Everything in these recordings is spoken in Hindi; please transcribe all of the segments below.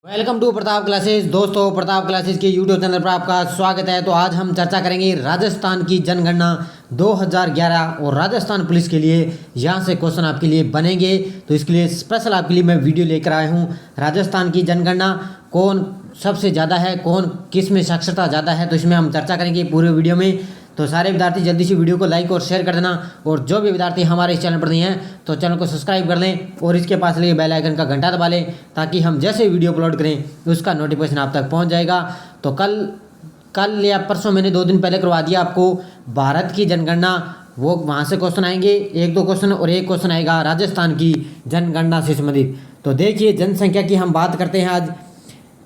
Welcome to Pratap classes. दोस्तों, प्रताप क्लासेस के यूट्यूब चैनल पर आपका स्वागत है। तो आज हम चर्चा करेंगे राजस्थान की जनगणना 2011 और राजस्थान पुलिस के लिए यहाँ से क्वेश्चन आपके लिए बनेंगे। तो इसके लिए स्पेशल आपके लिए मैं वीडियो लेकर आया हूँ। राजस्थान की जनगणना कौन सबसे ज़्यादा है, कौन किस में साक्षरता ज़्यादा है, तो इसमें हम चर्चा करेंगे पूरे वीडियो में। तो सारे विद्यार्थी जल्दी से वीडियो को लाइक और शेयर कर देना, और जो भी विद्यार्थी हमारे इस चैनल पर नहीं हैं तो चैनल को सब्सक्राइब कर लें और इसके पास लगे बेल आइकन का घंटा दबा लें, ताकि हम जैसे वीडियो अपलोड करें उसका नोटिफिकेशन आप तक पहुंच जाएगा। तो कल या परसों मैंने 2 दिन पहले करवा दिया आपको भारत की जनगणना, वो वहाँ से क्वेश्चन आएंगे 1-2 क्वेश्चन, और एक क्वेश्चन आएगा राजस्थान की जनगणना से संबंधित। तो देखिए, जनसंख्या की हम बात करते हैं आज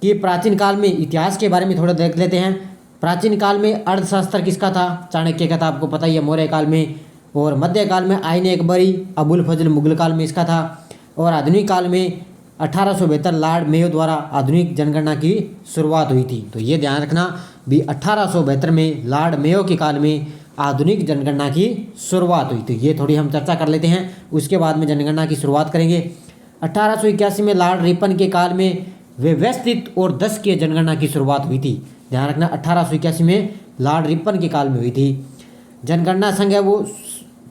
कि प्राचीन काल में इतिहास के बारे में थोड़ा देख लेते हैं। प्राचीन काल में अर्थशास्त्र किसका था? चाणक्य का था, आपको पता ही है, मौर्य काल में। और मध्यकाल में आईन अकबरी अबुल फजल मुगल काल में इसका था। और आधुनिक काल में 1872 लॉर्ड मेयो द्वारा आधुनिक जनगणना की शुरुआत हुई थी। तो ये ध्यान रखना भी 1872 में लॉर्ड मेयो के काल में आधुनिक जनगणना की शुरुआत हुई। तो ये थोड़ी हम चर्चा कर लेते हैं, उसके बाद में जनगणना की शुरुआत करेंगे। 1881 में लॉर्ड रिपन के काल में व्यवस्थित और दशकीय जनगणना की शुरुआत हुई थी। ध्यान रखना, 1881 में लॉर्ड रिपन के काल में हुई थी। जनगणना संघ है वो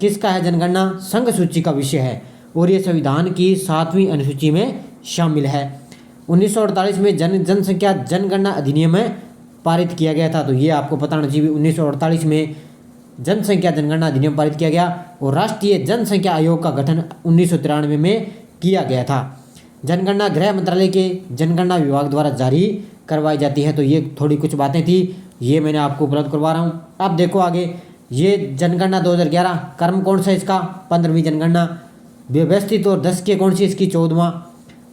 किसका है? जनगणना संघ सूची का विषय है, और ये संविधान की 7वीं अनुसूची में शामिल है। 1948 में जनसंख्या जनगणना अधिनियम पारित किया गया था। तो ये आपको पता होना चाहिए, 1948 में जनसंख्या जनगणना अधिनियम पारित किया गया। और राष्ट्रीय जनसंख्या आयोग का गठन 1993 में किया गया था। जनगणना गृह मंत्रालय के जनगणना विभाग द्वारा जारी करवाई जाती है। तो ये थोड़ी कुछ बातें थी, ये मैंने आपको उपलब्ध करवा रहा हूँ। अब देखो आगे, ये जनगणना 2011 क्रम कौन सा इसका? 15वीं जनगणना। व्यवस्थित और दशकीय कौन सी इसकी? 14वां।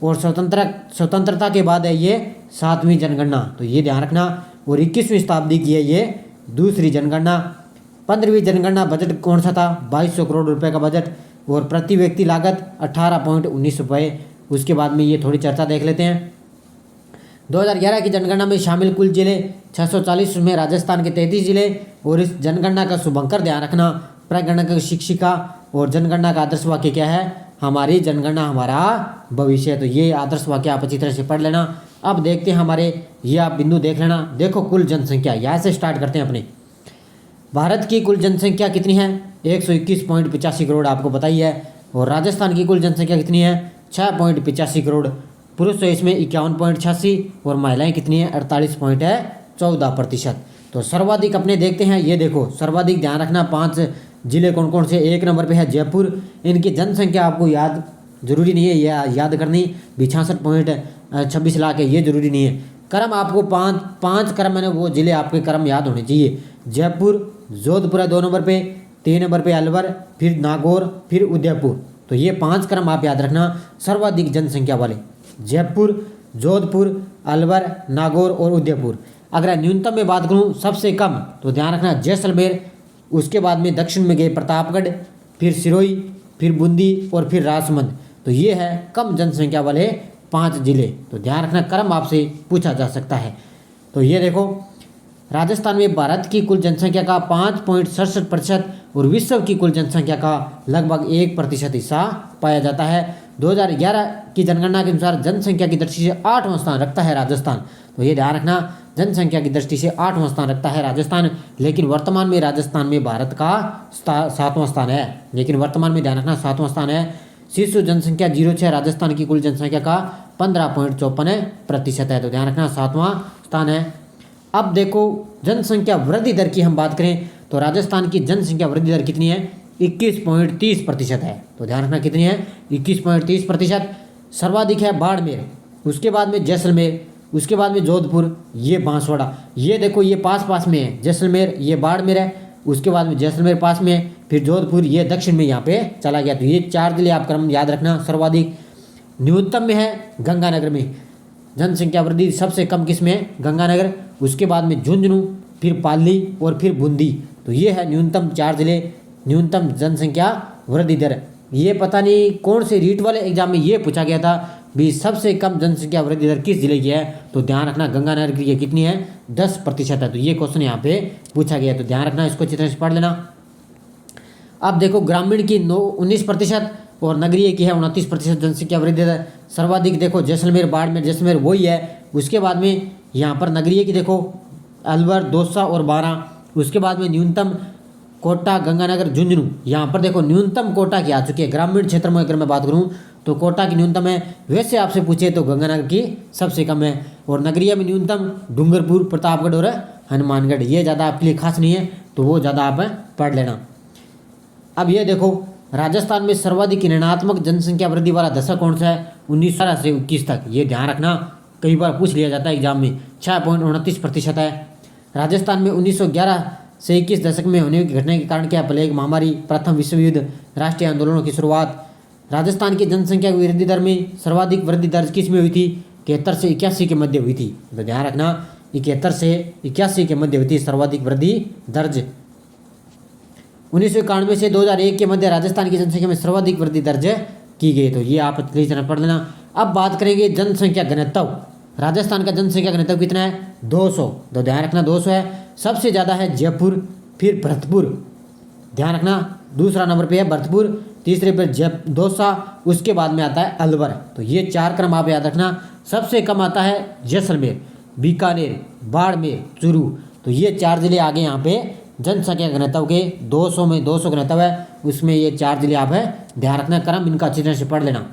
और स्वतंत्रता के बाद है ये 7वीं जनगणना। तो ये ध्यान रखना। और 21वीं शताब्दी की है ये दूसरी जनगणना। 15वीं जनगणना बजट कौन सा था? 2200 करोड़ रुपये का बजट, और प्रति व्यक्ति लागत 18.19 रुपये। उसके बाद में ये थोड़ी चर्चा देख लेते हैं। 2011 की जनगणना में शामिल कुल जिले 640 में राजस्थान के 33 जिले। और इस जनगणना का शुभंकर ध्यान रखना, प्रगणक शिक्षिका। और जनगणना का आदर्श वाक्य क्या है? हमारी जनगणना हमारा भविष्य। तो ये आदर्श वाक्य आप अच्छी तरह से पढ़ लेना। अब देखते हैं हमारे, ये आप बिंदु देख लेना। देखो, कुल जनसंख्या, यहाँ से स्टार्ट करते हैं अपने। भारत की कुल जनसंख्या कितनी है? 121.85 करोड़, आपको पता ही है। और राजस्थान की कुल जनसंख्या कितनी है? 6.85 करोड़। पुरुष तो इसमें 51.86, और महिलाएं कितनी है? 48.14%। तो सर्वाधिक अपने देखते हैं, ये देखो सर्वाधिक ध्यान रखना, 5 जिले कौन कौन से? 1 नंबर पे है जयपुर। इनकी जनसंख्या आपको याद जरूरी नहीं है, यह याद करनी, 66.26 लाख है, ये जरूरी नहीं है। क्रम आपको पाँच क्रम मैंने वो जिले आपके क्रम याद होने चाहिए। जयपुर, जोधपुर है 2 नंबर पे, 3 नंबर पे अलवर, फिर नागौर, फिर उदयपुर। तो ये 5 क्रम आप याद रखना सर्वाधिक जनसंख्या वाले, जयपुर, जोधपुर, अलवर, नागौर और उदयपुर। अगर न्यूनतम में बात करूं, सबसे कम, तो ध्यान रखना जैसलमेर, उसके बाद में दक्षिण में गए प्रतापगढ़, फिर सिरोही, फिर बूंदी और फिर राजसमंद। तो ये है कम जनसंख्या वाले 5 जिले। तो ध्यान रखना, क्रम आपसे पूछा जा सकता है। तो ये देखो, राजस्थान में भारत की कुल जनसंख्या का 5.67% और विश्व की कुल जनसंख्या का लगभग 1% हिस्सा पाया जाता है। 2011 की जनगणना के अनुसार जनसंख्या की दृष्टि से 8वां स्थान रखता है राजस्थान। तो ये ध्यान रखना, जनसंख्या की दृष्टि से 8वां स्थान रखता है राजस्थान। लेकिन वर्तमान में राजस्थान में भारत का 7वां स्थान है। लेकिन वर्तमान में ध्यान रखना 7वां स्थान है। शिशु जनसंख्या 0.6 राजस्थान की कुल जनसंख्या का 15.54% है। तो ध्यान रखना 7वां स्थान है। अब देखो, जनसंख्या वृद्धि दर की हम बात करें तो राजस्थान की जनसंख्या वृद्धि दर कितनी है? 21.30% है। तो ध्यान रखना कितनी है? 21.30%। सर्वाधिक है बाड़मेर, उसके बाद में जैसलमेर, उसके बाद में जोधपुर, ये बांसवाड़ा। ये देखो, ये पास में है, जैसलमेर, ये बाड़मेर है, उसके बाद में जैसलमेर पास में है, फिर जोधपुर, ये दक्षिण में यहाँ पे चला गया। तो ये 4 जिले आप क्रम याद रखना। सर्वाधिक न्यूनतम में है गंगानगर में, जनसंख्या वृद्धि सबसे कम किस में है? गंगानगर, उसके बाद में झुंझुनू, फिर पाली और फिर बूंदी। तो ये है न्यूनतम 4 जिले, न्यूनतम जनसंख्या वृद्धि दर। ये पता नहीं कौन से रीट वाले एग्जाम में ये पूछा गया था भी सबसे कम जनसंख्या वृद्धि दर किस जिले की है? तो ध्यान रखना गंगानगर की कितनी है? 10% है। तो ये क्वेश्चन यहाँ पे पूछा गया, तो ध्यान रखना, इसको अच्छी तरह से पढ़ लेना। अब देखो, ग्रामीण की 19% और नगरीय की है 29% जनसंख्या वृद्धि दर। सर्वाधिक देखो जैसलमेर, बाड़मेर, जैसलमेर वही है। उसके बाद में यहाँ पर नगरीय की देखो अलवर, दौसा और बारां। उसके बाद में न्यूनतम कोटा, गंगानगर, झुंझुनू। यहाँ पर देखो न्यूनतम कोटा की आ चुकी है। ग्रामीण क्षेत्र में अगर मैं बात करूँ तो कोटा की न्यूनतम है। वैसे आपसे पूछे तो गंगानगर की सबसे कम है। और नगरीय में न्यूनतम डूंगरपुर, प्रतापगढ़ और हनुमानगढ़। ये ज़्यादा आपके लिए खास नहीं है, तो वो ज़्यादा आप पढ़ लेना। अब ये देखो राजस्थान में सर्वाधिक ऋणात्मक जनसंख्या वृद्धि वाला दशक कौन सा है? 1911 से 21 तक। ये ध्यान रखना, कई बार पूछ लिया जाता है एग्जाम में। 6.29% है। राजस्थान में 1911 से 21 दशक में होने की घटना के कारण क्या? प्लेग महामारी, प्रथम विश्व युद्ध, राष्ट्रीय आंदोलनों की शुरुआत। राजस्थान की जनसंख्या की वृद्धि दर में सर्वाधिक वृद्धि दर्ज किस में हुई थी? 71 से 81 के मध्य हुई थी। तो ध्यान रखना 71 से 81 के मध्य हुई थी सर्वाधिक वृद्धि दर्ज। 1991 से 2001 के मध्य राजस्थान की जनसंख्या में सर्वाधिक वृद्धि दर्ज की गई। तो ये आप अच्छी तरह पढ़ लेना। अब बात करेंगे जनसंख्या घनत्व। राजस्थान का जनसंख्या घनत्व कितना है? 200। तो ध्यान रखना 200 है। सबसे ज़्यादा है जयपुर, फिर भरतपुर, ध्यान रखना दूसरा नंबर पे है भरतपुर, तीसरे पे दौसा, उसके बाद में आता है अलवर। तो ये 4 क्रम आप याद रखना। सबसे कम आता है जैसलमेर, बीकानेर, बाड़मेर, चूरू। तो ये 4 जिले आगे यहाँ पे जनसंख्या घनत्व के 200 में 200 घनत्व है, उसमें ये 4 जिले आप है ध्यान रखना। क्रम इनका अच्छी तरह से पढ़ लेना।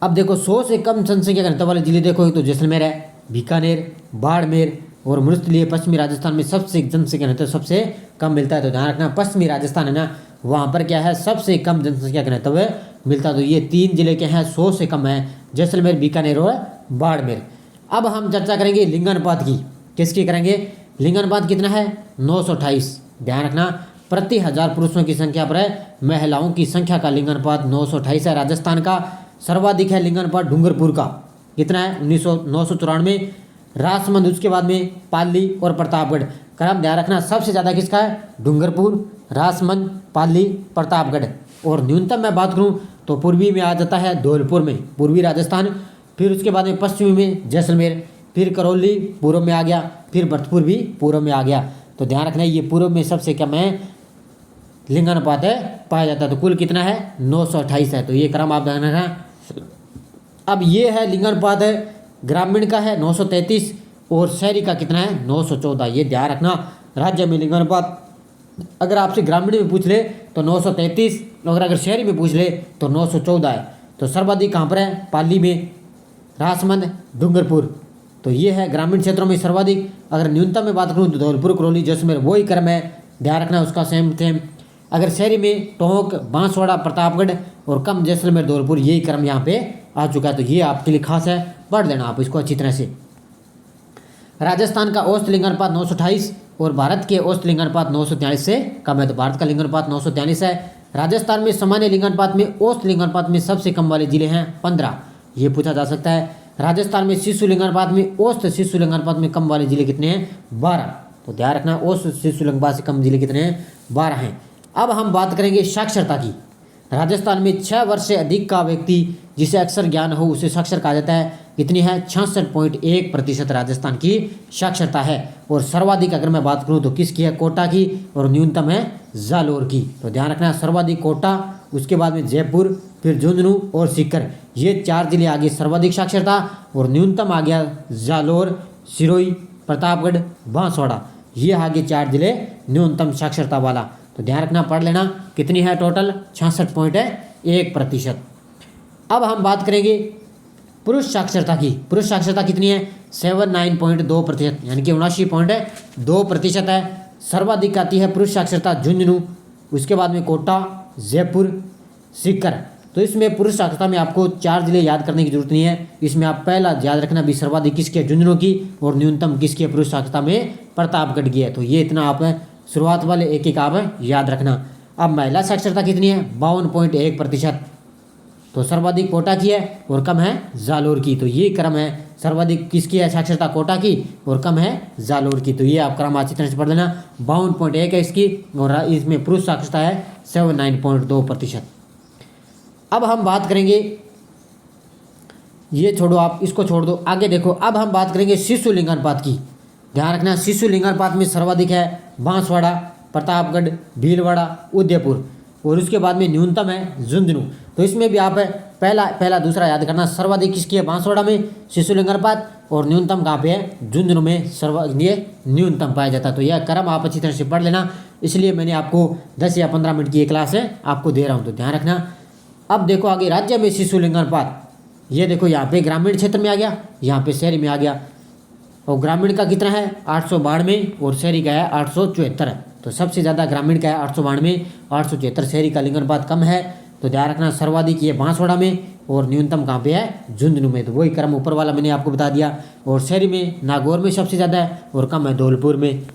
अब देखो 100 से कम जनसंख्या घनत्व वाले जिले देखो, तो जैसलमेर है, बीकानेर, बाड़मेर और मृतलीय पश्चिमी राजस्थान में सबसे जनसंख्या घनत्व सबसे कम मिलता है। तो ध्यान रखना पश्चिमी राजस्थान है ना, वहाँ पर क्या है सबसे कम जनसंख्या घनत्व मिलता है। तो ये 3 जिले के हैं 100 से कम है, जैसलमेर, बीकानेर और बाड़मेर। अब हम चर्चा करेंगे लिंगानुपात की। किसकी करेंगे? लिंगानुपात कितना है? 928। ध्यान रखना प्रति 1000 पुरुषों की संख्या पर है महिलाओं की संख्या का लिंगानुपात 928 है। राजस्थान का सर्वाधिक है लिंगानुपात डूंगरपुर का, कितना है? 994। राजसमंद, उसके बाद में पाली और प्रतापगढ़। क्रम ध्यान रखना सबसे ज़्यादा किसका है? डूंगरपुर, राजसमंद, पाली, प्रतापगढ़। और न्यूनतम मैं बात करूं तो पूर्वी में आ जाता है धौलपुर में, पूर्वी राजस्थान। फिर उसके बाद में पश्चिमी में जैसलमेर, फिर करौली पूर्व में आ गया, फिर भरतपुर भी पूर्व में आ गया। तो ध्यान रखना ये पूर्व में सबसे कम है लिंगानुपात है पाया जाता है। तो कुल कितना है? 928 है। तो ये क्रम आप ध्यान रखना। अब ये है लिंगानुपात है ग्रामीण का है 933 और शहरी का कितना है? 914। ये ध्यान रखना राज्य में लिंगानुपात अगर आपसे ग्रामीण में पूछ ले तो 933, अगर शहरी में पूछ ले तो 914 है। तो सर्वाधिक कहाँ पर है? पाली में, राजसमंद, डूंगरपुर। तो ये है ग्रामीण क्षेत्रों में सर्वाधिक। अगर न्यूनतम में बात करूँ तो धौलपुर, करौली, जैसलमेर वही क्रम है, ध्यान रखना उसका सेम सेम। अगर शहरी में टोंक, बांसवाड़ा, प्रतापगढ़ और कम जैसलमेर, धौलपुर, यही क्रम यहाँ पे आ चुका है। तो ये आपके लिए खास है, पढ़ लेना आप इसको अच्छी तरह से। राजस्थान का औसत लिंगानुपात 928 और भारत के औसत लिंगानुपात 943 से कम है। तो भारत का लिंगानुपात 943 है। राजस्थान में सामान्य लिंगानुपात में औसत लिंगानुपात में सबसे कम वाले जिले हैं 15। ये पूछा जा सकता है। राजस्थान में शिशु लिंगानुपात में औसत शिशु लिंगानुपात में कम वाले जिले कितने हैं? 12। तो ध्यान रखना औसत शिशु लिंगानुपात से कम जिले कितने हैं? 12 हैं। अब हम बात करेंगे साक्षरता की। राजस्थान में 6 वर्ष से अधिक का व्यक्ति जिसे अक्षर ज्ञान हो उसे साक्षर कहा जाता है। कितनी है? 66.1% राजस्थान की साक्षरता है। और सर्वाधिक अगर मैं बात करूं तो किसकी है? कोटा की। और न्यूनतम है जालोर की। तो ध्यान रखना सर्वाधिक कोटा, उसके बाद में जयपुर, फिर झुंझुनू और सीकर। ये 4 जिले आगे सर्वाधिक साक्षरता और न्यूनतम आ गया जालोर, सिरोही, प्रतापगढ़, बांसवाड़ा। ये आगे 4 जिले न्यूनतम साक्षरता वाला। तो ध्यान रखना पढ़ लेना कितनी है टोटल? 66.1%। अब हम बात करेंगे पुरुष साक्षरता की। पुरुष साक्षरता कितनी है? 79.2%, यानी कि 79.2% है। सर्वाधिक आती है पुरुष साक्षरता झुंझुनू, उसके बाद में कोटा, जयपुर, सीकर। तो इसमें पुरुष साक्षरता में आपको 4 जिले याद करने की जरूरत नहीं है। इसमें आप पहला याद रखना भी सर्वाधिक किसकी है? झुंझुनू की। और न्यूनतम किसकी है पुरुष साक्षरता में? प्रतापगढ़ की है। तो ये इतना आप शुरुआत वाले एक एक आप याद रखना। अब महिला साक्षरता कितनी है? 52.1%। तो सर्वाधिक कोटा की है और कम है जालोर की। तो ये क्रम है, सर्वाधिक किसकी है साक्षरता? कोटा की और कम है जालोर की। तो ये आप क्रम अच्छी तरह से पढ़ लेना। 52.1 है इसकी और इसमें पुरुष साक्षरता है 79.2%। अब हम बात करेंगे, ये छोड़ो आप, इसको छोड़ दो, आगे देखो। अब हम बात करेंगे शिशु लिंगानुपात की। ध्यान रखना शिशु लिंगानुपात में सर्वाधिक है बांसवाड़ा, प्रतापगढ़, भीलवाड़ा, उदयपुर और उसके बाद में न्यूनतम है झुंझुनू। तो इसमें भी आप पहला दूसरा याद करना। सर्वाधिक किसकी है बांसवाड़ा में शिशु लिंग अनुपात, और न्यूनतम कहाँ पे है झुंझुनू में ये न्यूनतम पाया जाता है। तो यह क्रम आप अच्छी तरह से पढ़ लेना, इसलिए मैंने आपको 10 या 15 मिनट की ये क्लास है आपको दे रहा हूँ, तो ध्यान रखना। अब देखो आगे राज्य में शिशु लिंग अनुपात, ये देखो यहाँ पे ग्रामीण क्षेत्र में आ गया, यहाँ पे शहरी में आ गया। और ग्रामीण का कितना है 892 और शहरी का है 874। तो सबसे ज़्यादा ग्रामीण का है 892, 874 शहरी का लिंग अनुपात कम है। तो ध्यान रखना सर्वाधिक ये बांसवाड़ा में और न्यूनतम कहाँ पे है झुंझुनू में। तो वही क्रम ऊपर वाला मैंने आपको बता दिया। और शहरी में नागौर में सबसे ज़्यादा है और कम है धौलपुर में।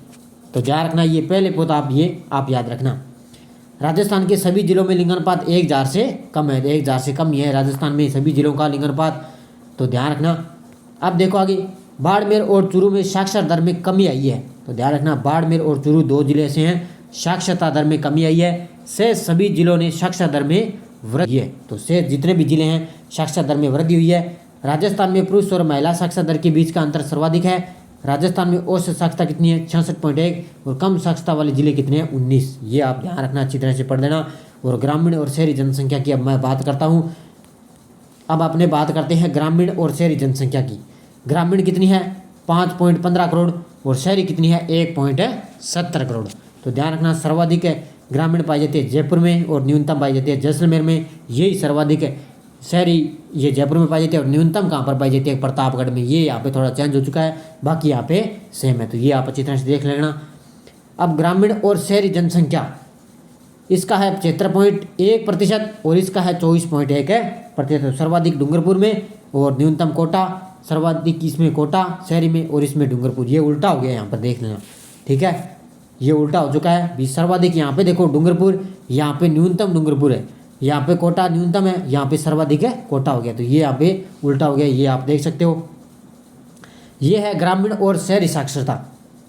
तो ध्यान रखना ये पहले पोत आप याद रखना। राजस्थान के सभी जिलों में लिंग अनुपात 1,000 से कम है, 1,000 से कम ही है राजस्थान में सभी जिलों का लिंग अनुपात। तो ध्यान रखना। अब देखो आगे बाड़मेर और चूरू में साक्षरता दर में कमी आई है। तो ध्यान रखना बाड़मेर और चूरू 2 जिले ऐसे हैं साक्षरता दर में कमी आई है। से सभी जिलों ने साक्षरता दर में वृद्धि है। तो से जितने भी जिले हैं साक्षरता दर में वृद्धि हुई है। राजस्थान में पुरुष और महिला साक्षरता दर के बीच का अंतर सर्वाधिक है। राजस्थान में औसत साक्षरता कितनी है 66.1 और कम साक्षरता वाले जिले कितने हैं 19। ये आप ध्यान रखना, अच्छी तरह से पढ़ लेना। और ग्रामीण और शहरी जनसंख्या की अब मैं बात करता हूँ। अब अपने बात करते हैं ग्रामीण और शहरी जनसंख्या की। ग्रामीण कितनी है 5.15 करोड़ और शहरी कितनी है 1.70 करोड़। तो ध्यान रखना सर्वाधिक है ग्रामीण पाई जाती है जयपुर में और न्यूनतम पाई जाती है जैसलमेर में। यही सर्वाधिक है शहरी ये जयपुर में पाई जाती है और न्यूनतम कहाँ पर पाई जाती है प्रतापगढ़ में। ये यहाँ पे थोड़ा चेंज हो चुका है, बाकी यहाँ पे सेम है। तो ये आप अच्छी तरह से देख लेना। अब ग्रामीण और शहरी जनसंख्या इसका है 75.1% और इसका है 24.1%। सर्वाधिक डूंगरपुर में और न्यूनतम कोटा, सर्वाधिक इसमें कोटा शहरी में और इसमें डूंगरपुर। ये उल्टा हो गया यहाँ पर देख लेना, ठीक है, ये उल्टा हो चुका है। भी सर्वाधिक यहाँ पे देखो डूंगरपुर, यहाँ पे न्यूनतम डूंगरपुर है, यहाँ पे कोटा न्यूनतम है, यहाँ पे सर्वाधिक है कोटा हो गया। तो ये यहाँ पे उल्टा हो गया, ये आप देख सकते हो। ये है ग्रामीण और शहरी साक्षरता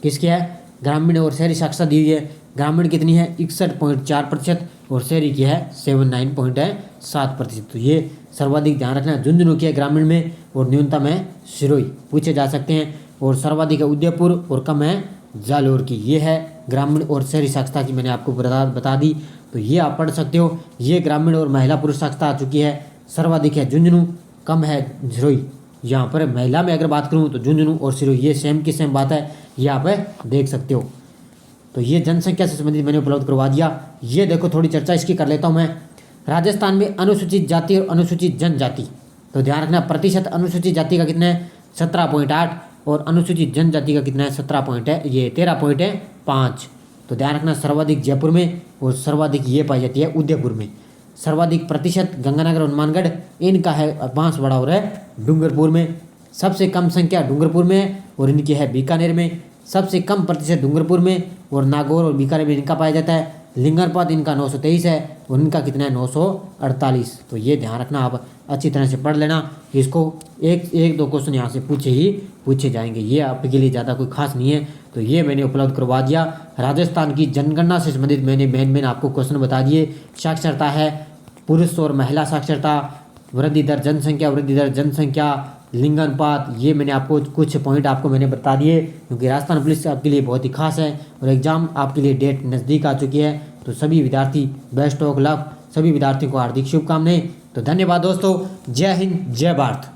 किसकी है, ग्रामीण और शहरी साक्षरता दी हुई है। ग्रामीण कितनी है 61.4% और शहरी की है 79.7%। तो ये सर्वाधिक ध्यान रखना। झुंझुनू की है ग्रामीण में और न्यूनतम है सिरोही, पूछे जा सकते हैं। और सर्वाधिक है उदयपुर और कम है जालोर की। ये है ग्रामीण और शहरी साक्षरता की मैंने आपको बता दी। तो ये आप पढ़ सकते हो। ये ग्रामीण और महिला पुरुष साक्षरता आ चुकी है। सर्वाधिक है झुंझुनू, कम है सिरोही। यहाँ पर महिला में अगर बात करूँ तो झुंझुनू और सिरोही ये सेम की सेम बात है, ये आप देख सकते हो। तो ये जनसंख्या से संबंधित मैंने उपलब्ध करवा दिया। ये देखो थोड़ी चर्चा इसकी कर लेता हूँ मैं। राजस्थान में अनुसूचित जाति और अनुसूचित जनजाति, तो ध्यान रखना प्रतिशत अनुसूचित जाति का कितना है 17.8 और अनुसूचित जनजाति का कितना है 13.5। तो ध्यान रखना सर्वाधिक जयपुर में और सर्वाधिक ये पाई जाती है उदयपुर में। सर्वाधिक प्रतिशत गंगानगर और हनुमानगढ़ इनका है बांसवाड़ा और है डूंगरपुर में। सबसे कम संख्या डूंगरपुर में और इनकी है बीकानेर में। सबसे कम प्रतिशत डूंगरपुर में और नागौर और बीकानेर में इनका पाया जाता है। लिंग अनुपात इनका 923 है और इनका कितना है 948। तो ये ध्यान रखना, आप अच्छी तरह से पढ़ लेना। इसको एक दो क्वेश्चन यहाँ से पूछे जाएंगे, ये आपके लिए ज़्यादा कोई खास नहीं है। तो ये मैंने उपलब्ध करवा दिया। राजस्थान की जनगणना से संबंधित मैंने मेन आपको क्वेश्चन बता दिए। साक्षरता है पुरुष और महिला साक्षरता, वृद्धि दर जनसंख्या, लिंग अनुपात, ये मैंने आपको कुछ पॉइंट आपको मैंने बता दिए, क्योंकि राजस्थान पुलिस आपके लिए बहुत ही खास है और एग्जाम आपके लिए डेट नज़दीक आ चुकी है। तो सभी विद्यार्थी बेस्ट ऑफ लक, सभी विद्यार्थियों को हार्दिक शुभकामनाएं। तो धन्यवाद दोस्तों, जय हिंद जय भारत।